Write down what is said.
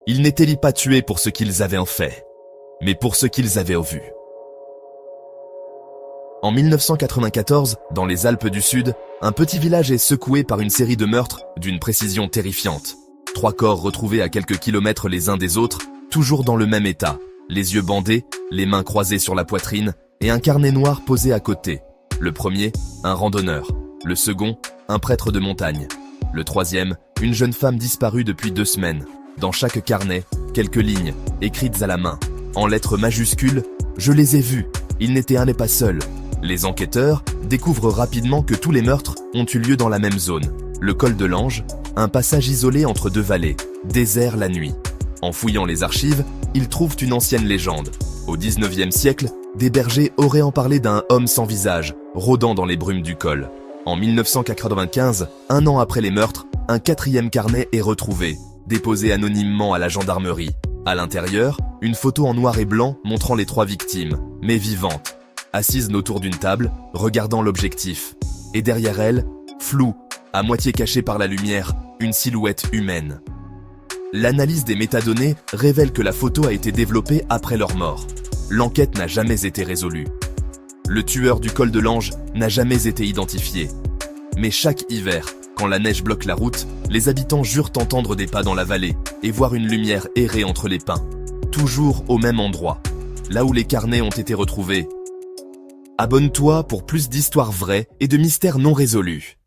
Ils n'étaient pas tués pour ce qu'ils avaient en fait, mais pour ce qu'ils avaient vu. En 1994, dans les Alpes du Sud, un petit village est secoué par une série de meurtres d'une précision terrifiante. 3 corps retrouvés à quelques kilomètres les uns des autres, toujours dans le même état, les yeux bandés, les mains croisées sur la poitrine et un carnet noir posé à côté. Le premier, un randonneur. Le second, un prêtre de montagne. Le troisième, une jeune femme disparue depuis 2 semaines. Dans chaque carnet, quelques lignes, écrites à la main. En lettres majuscules, « Je les ai vus, il n'était un et pas seul ». Les enquêteurs découvrent rapidement que tous les meurtres ont eu lieu dans la même zone. Le col de l'Ange, un passage isolé entre 2 vallées, désert la nuit. En fouillant les archives, ils trouvent une ancienne légende. Au 19e siècle, des bergers auraient en parlé d'un homme sans visage, rôdant dans les brumes du col. En 1995, 1 an après les meurtres, un 4e carnet est retrouvé, déposé anonymement à la gendarmerie. À l'intérieur, une photo en noir et blanc montrant les 3 victimes, mais vivantes, assises autour d'une table, regardant l'objectif. Et derrière elles, floue, à moitié cachée par la lumière, une silhouette humaine. L'analyse des métadonnées révèle que la photo a été développée après leur mort. L'enquête n'a jamais été résolue. Le tueur du col de l'Ange n'a jamais été identifié. Mais chaque hiver, quand la neige bloque la route, les habitants jurent entendre des pas dans la vallée et voir une lumière errer entre les pins. Toujours au même endroit, là où les carnets ont été retrouvés. Abonne-toi pour plus d'histoires vraies et de mystères non résolus.